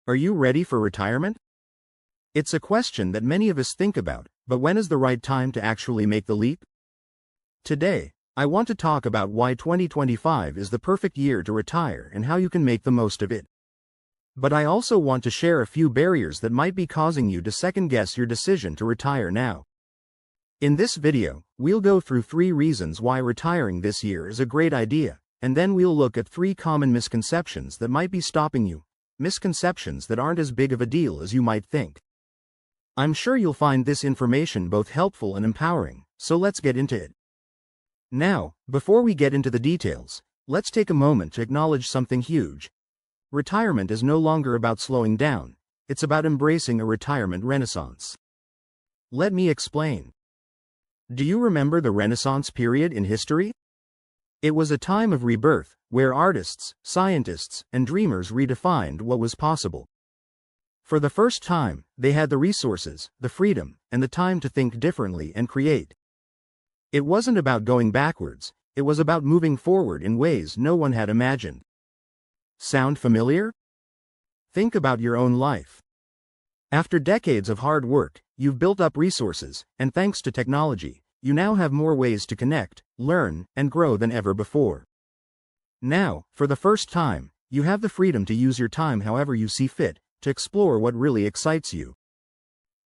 Are you ready for retirement? It's a question that many of us think about, but when is the right time to actually make the leap? Today, I want to talk about why 2025 is the perfect year to retire and how you can make the most of it. But I also want to share a few barriers that might be causing you to second-guess your decision to retire now. In this video, we'll go through 3 reasons why retiring this year is a great idea, and then we'll look at 3 common misconceptions that might be stopping you, misconceptions that aren't as big of a deal as you might think. I'm sure you'll find this information both helpful and empowering, so let's get into it. Now, before we get into the details, let's take a moment to acknowledge something huge. Retirement is no longer about slowing down, it's about embracing a retirement renaissance. Let me explain. Do you remember the Renaissance period in history? It was a time of rebirth, where artists, scientists, and dreamers redefined what was possible. For the first time, they had the resources, the freedom, and the time to think differently and create. It wasn't about going backwards, it was about moving forward in ways no one had imagined. Sound familiar? Think about your own life. After decades of hard work, you've built up resources, and thanks to technology, you now have more ways to connect, learn, and grow than ever before. Now, for the first time, you have the freedom to use your time however you see fit, to explore what really excites you.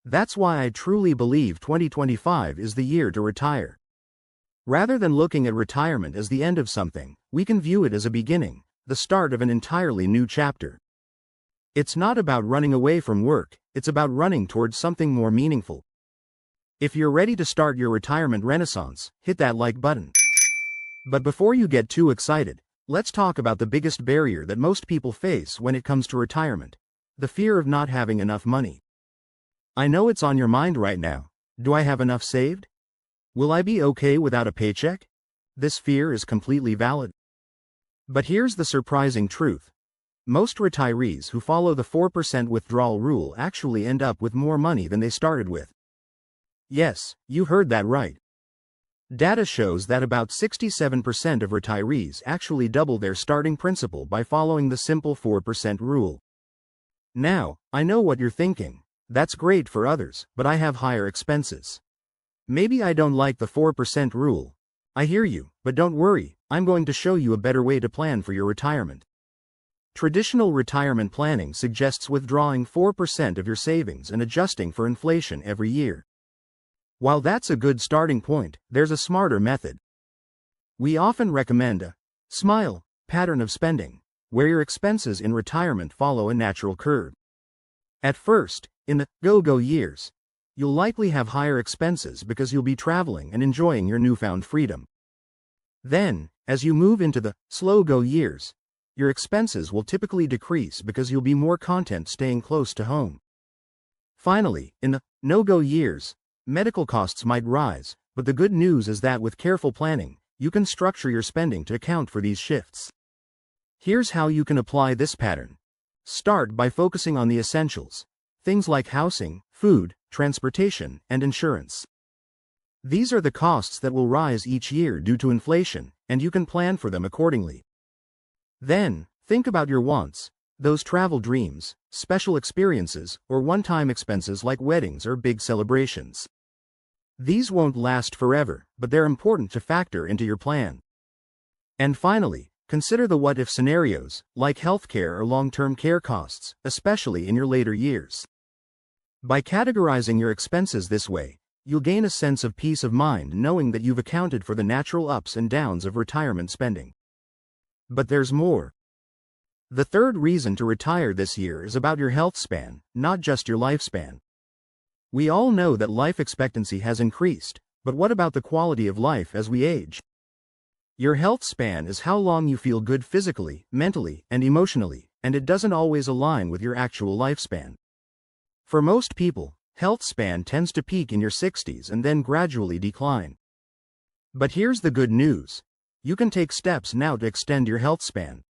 That's why I truly believe 2025 is the year to retire. Rather than looking at retirement as the end of something, we can view it as a beginning, the start of an entirely new chapter. It's not about running away from work, it's about running towards something more meaningful. If you're ready to start your retirement renaissance, hit that like button. But before you get too excited, let's talk about the biggest barrier that most people face when it comes to retirement: the fear of not having enough money. I know it's on your mind right now. Do I have enough saved? Will I be okay without a paycheck? This fear is completely valid. But here's the surprising truth. Most retirees who follow the 4% withdrawal rule actually end up with more money than they started with. Yes, you heard that right. Data shows that about 67% of retirees actually double their starting principal by following the simple 4% rule. Now, I know what you're thinking. That's great for others, but I have higher expenses. Maybe I don't like the 4% rule. I hear you, but don't worry, I'm going to show you a better way to plan for your retirement. Traditional retirement planning suggests withdrawing 4% of your savings and adjusting for inflation every year. While that's a good starting point, there's a smarter method. We often recommend a SMILE pattern of spending, where your expenses in retirement follow a natural curve. At first, in the go-go years, you'll likely have higher expenses because you'll be traveling and enjoying your newfound freedom. Then, as you move into the slow-go years, your expenses will typically decrease because you'll be more content staying close to home. Finally, in the no-go years, medical costs might rise, but the good news is that with careful planning, you can structure your spending to account for these shifts. Here's how you can apply this pattern. Start by focusing on the essentials, things like housing, food, transportation, and insurance. These are the costs that will rise each year due to inflation, and you can plan for them accordingly. Then, think about your wants, those travel dreams, special experiences, or one-time expenses like weddings or big celebrations. These won't last forever, but they're important to factor into your plan. And finally, consider the what-if scenarios, like healthcare or long-term care costs, especially in your later years. By categorizing your expenses this way, you'll gain a sense of peace of mind knowing that you've accounted for the natural ups and downs of retirement spending. But there's more. The third reason to retire this year is about your health span, not just your lifespan. We all know that life expectancy has increased, but what about the quality of life as we age? Your health span is how long you feel good physically, mentally, and emotionally, and it doesn't always align with your actual lifespan. For most people, health span tends to peak in your 60s and then gradually decline. But here's the good news. You can take steps now to extend your health span.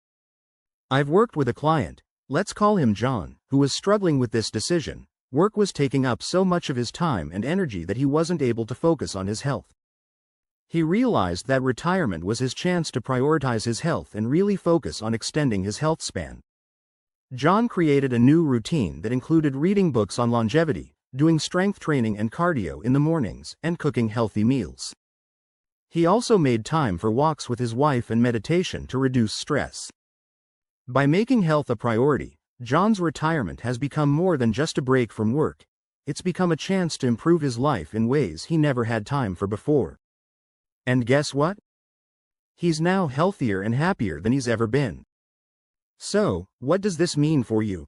I've worked with a client, let's call him John, who was struggling with this decision. Work was taking up so much of his time and energy that he wasn't able to focus on his health. He realized that retirement was his chance to prioritize his health and really focus on extending his health span. John created a new routine that included reading books on longevity, doing strength training and cardio in the mornings, and cooking healthy meals. He also made time for walks with his wife and meditation to reduce stress. By making health a priority, John's retirement has become more than just a break from work. It's become a chance to improve his life in ways he never had time for before. And guess what? He's now healthier and happier than he's ever been. So, what does this mean for you?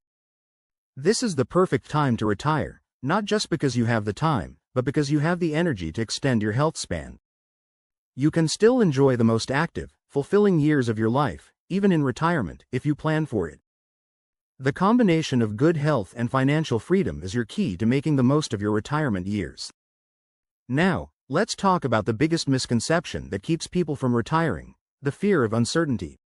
This is the perfect time to retire, not just because you have the time, but because you have the energy to extend your health span. You can still enjoy the most active, fulfilling years of your life, even in retirement, if you plan for it. The combination of good health and financial freedom is your key to making the most of your retirement years. Now, let's talk about the biggest misconception that keeps people from retiring: the fear of uncertainty.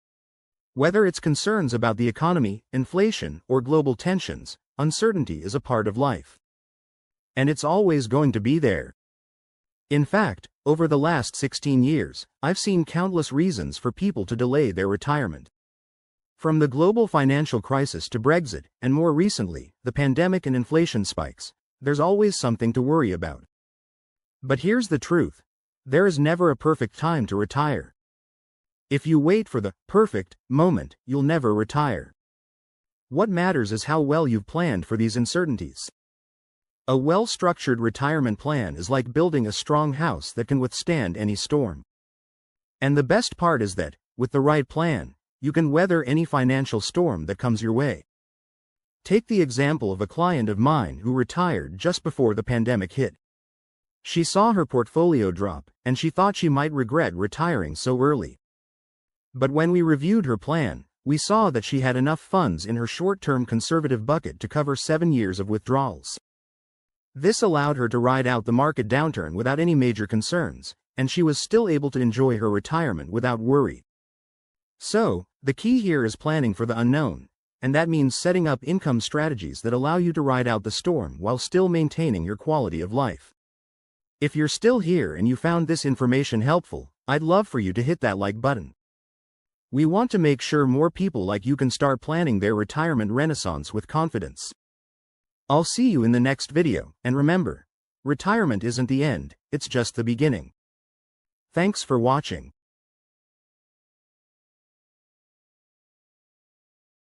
Whether it's concerns about the economy, inflation, or global tensions, uncertainty is a part of life. And it's always going to be there. In fact, over the last 16 years, I've seen countless reasons for people to delay their retirement. From the global financial crisis to Brexit, and more recently, the pandemic and inflation spikes, there's always something to worry about. But here's the truth: there is never a perfect time to retire. If you wait for the perfect moment, you'll never retire. What matters is how well you've planned for these uncertainties. A well-structured retirement plan is like building a strong house that can withstand any storm. And the best part is that, with the right plan, you can weather any financial storm that comes your way. Take the example of a client of mine who retired just before the pandemic hit. She saw her portfolio drop, and she thought she might regret retiring so early. But when we reviewed her plan, we saw that she had enough funds in her short-term conservative bucket to cover 7 years of withdrawals. This allowed her to ride out the market downturn without any major concerns, and she was still able to enjoy her retirement without worry. So, the key here is planning for the unknown, and that means setting up income strategies that allow you to ride out the storm while still maintaining your quality of life. If you're still here and you found this information helpful, I'd love for you to hit that like button. We want to make sure more people like you can start planning their retirement renaissance with confidence. I'll see you in the next video, and remember, retirement isn't the end, it's just the beginning. Thanks for watching.